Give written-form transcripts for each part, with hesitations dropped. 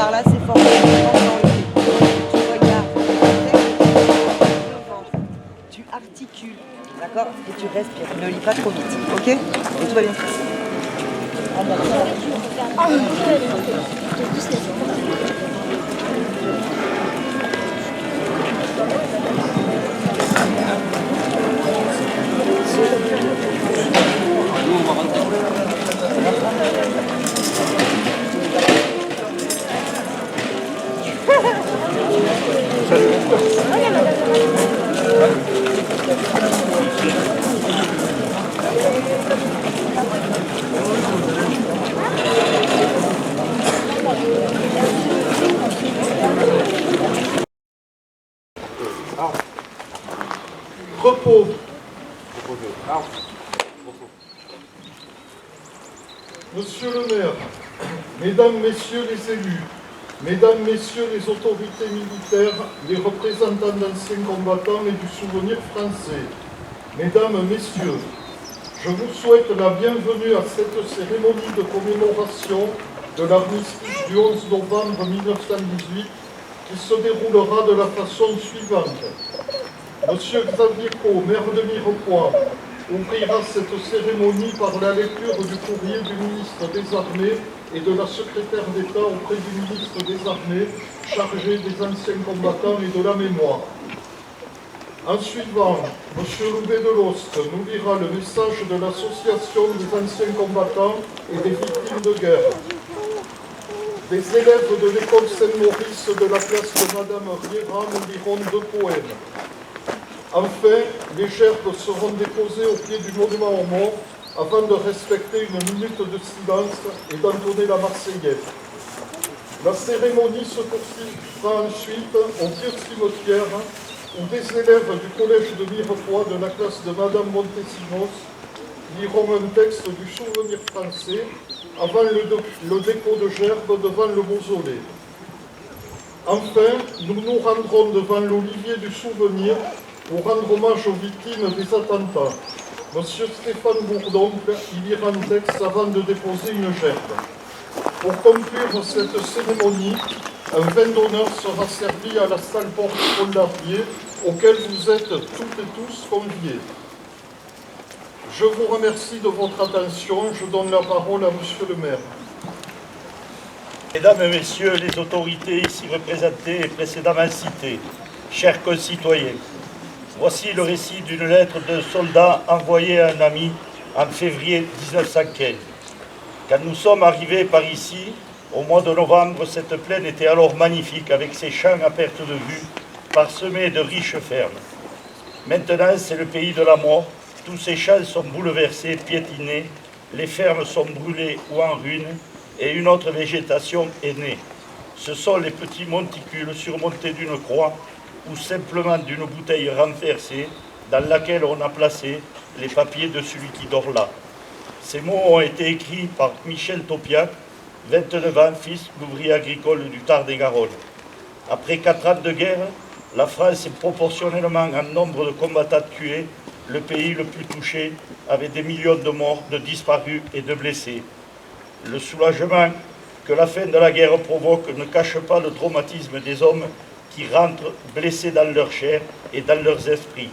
par là, c'est fort. Tu regardes devant, tu articules, d'accord? Et tu respires. Ne lis pas trop vite, ok? Et tout va bien se passer. Repos. Monsieur le maire, mesdames, messieurs les élus, mesdames, messieurs les autorités militaires, les représentants d'anciens combattants et du souvenir français, mesdames, messieurs, je vous souhaite la bienvenue à cette cérémonie de commémoration de l'armistice du 11 novembre 1918 qui se déroulera de la façon suivante. Monsieur Xavier Caux, maire de Mirepoix, ouvrira cette cérémonie par la lecture du courrier du ministre des Armées et de la secrétaire d'État auprès du ministre des Armées, chargé des anciens combattants et de la mémoire. En suivant, M. Louvet de Lost nous lira le message de l'Association des anciens combattants et des victimes de guerre. Des élèves de l'école Saint-Maurice de la classe de Madame Riera nous liront 2 poèmes. Enfin, les gerbes seront déposées au pied du monument aux morts avant de respecter une minute de silence et d'entonner la Marseillaise. La cérémonie se poursuivra ensuite au vieux cimetière où des élèves du collège de Mirepoix de la classe de Madame Montesinos liront un texte du souvenir français avant le dépôt de gerbes devant le mausolée. Enfin, nous nous rendrons devant l'olivier du souvenir pour rendre hommage aux victimes des attentats. Monsieur Stéphane Bourdoncle y lira un texte avant de déposer une gerbe. Pour conclure cette cérémonie, un vin d'honneur sera servi à la salle porte Paul-Larvier, auquel vous êtes toutes et tous conviés. Je vous remercie de votre attention. Je donne la parole à monsieur le maire. Mesdames et messieurs les autorités ici représentées et précédemment citées, chers concitoyens, voici le récit d'une lettre d'un soldat envoyée à un ami en février 1915. Quand nous sommes arrivés par ici, au mois de novembre, cette plaine était alors magnifique avec ses champs à perte de vue, parsemés de riches fermes. Maintenant, c'est le pays de la mort. Tous ces champs sont bouleversés, piétinés, les fermes sont brûlées ou en ruine, et une autre végétation est née. Ce sont les petits monticules surmontés d'une croix ou simplement d'une bouteille renversée dans laquelle on a placé les papiers de celui qui dort là. Ces mots ont été écrits par Michel Topiac, 29 ans, fils d'ouvrier agricole du Tarn-et-Garonne. Après 4 ans de guerre, la France est proportionnellement en nombre de combattants tués le pays le plus touché, avec des millions de morts, de disparus et de blessés. Le soulagement que la fin de la guerre provoque ne cache pas le traumatisme des hommes qui rentrent blessés dans leur chair et dans leurs esprits.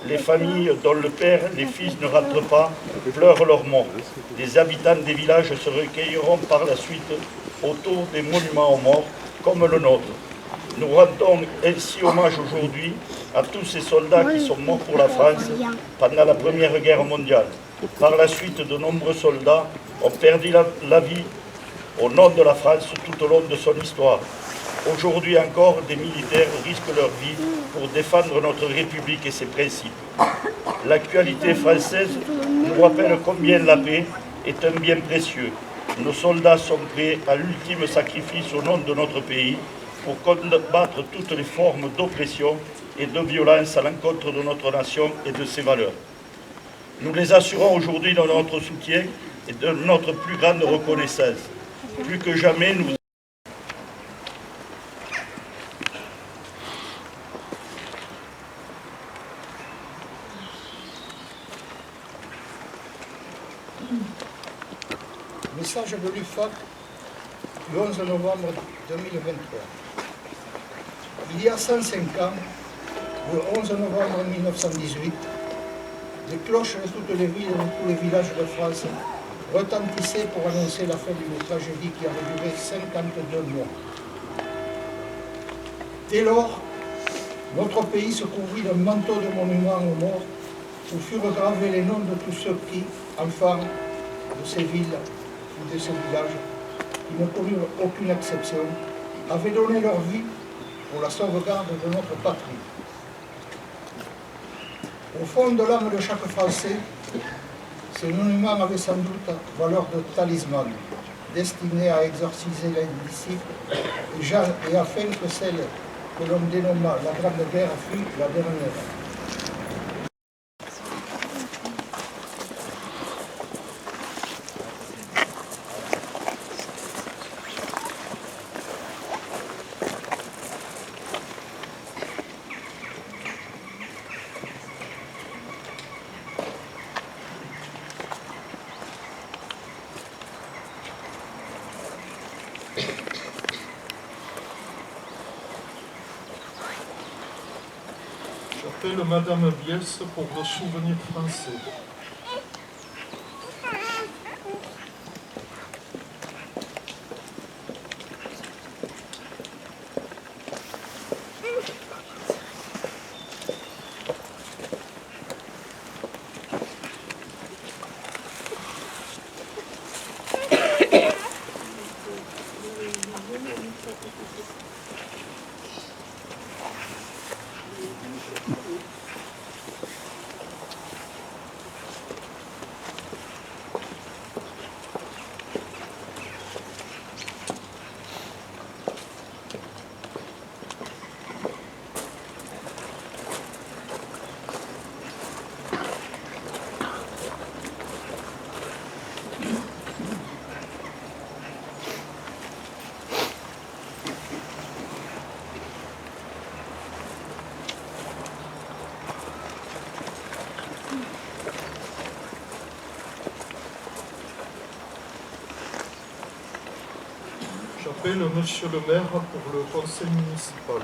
Les familles dont le père, les fils ne rentrent pas, pleurent leur mort. Les habitants des villages se recueilleront par la suite autour des monuments aux morts, comme le nôtre. Nous rendons ainsi hommage aujourd'hui à tous ces soldats qui sont morts pour la France pendant la Première Guerre mondiale. Par la suite, de nombreux soldats ont perdu la vie au nom de la France tout au long de son histoire. Aujourd'hui encore, des militaires risquent leur vie pour défendre notre République et ses principes. L'actualité française nous rappelle combien la paix est un bien précieux. Nos soldats sont prêts à l'ultime sacrifice au nom de notre pays pour combattre toutes les formes d'oppression et de violence à l'encontre de notre nation et de ses valeurs. Nous les assurons aujourd'hui de notre soutien et de notre plus grande reconnaissance. Plus que jamais, nous... Message de l'UFAC le 11 novembre 2023. Il y a 105 ans, le 11 novembre 1918, les cloches de toutes les villes et de tous les villages de France retentissaient pour annoncer la fin d'une tragédie qui avait duré 52 mois. Dès lors, notre pays se couvrit d'un manteau de monuments aux morts où furent gravés les noms de tous ceux qui, enfants de ces villes ou de ces villages, qui ne connurent aucune exception, avaient donné leur vie pour la sauvegarde de notre patrie. Au fond de l'âme de chaque Français, ces monuments avaient sans doute valeur de talisman, destinés à exorciser l'indicible et afin que celle que l'on dénomma la Grande Guerre fût la dernière. J'appelle Madame Bies pour le souvenir français. J'appelle Monsieur le maire pour le conseil municipal.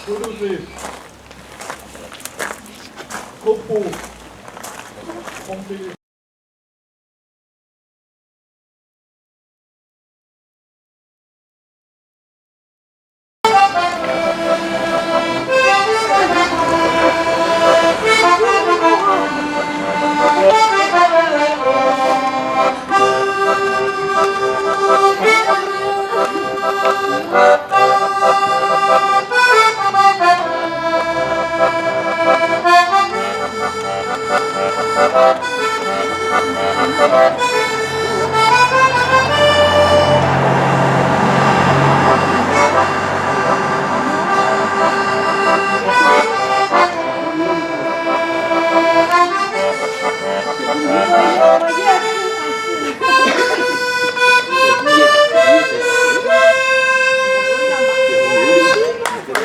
Relevé. Repos. Pompez.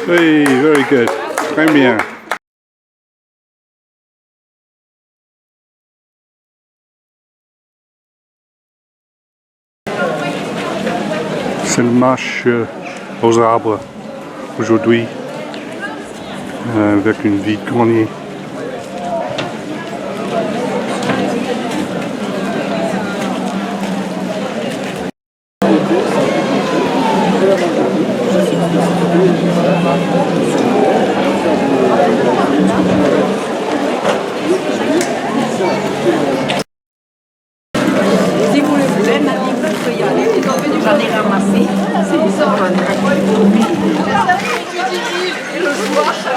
Hey, very good. Très bien. C'est le marche aux arbres aujourd'hui avec une vide-grenier. Si vous le voulez, Nadine peut y aller. J'en ai ramassé. C'est les enfants. Et le soir, je suis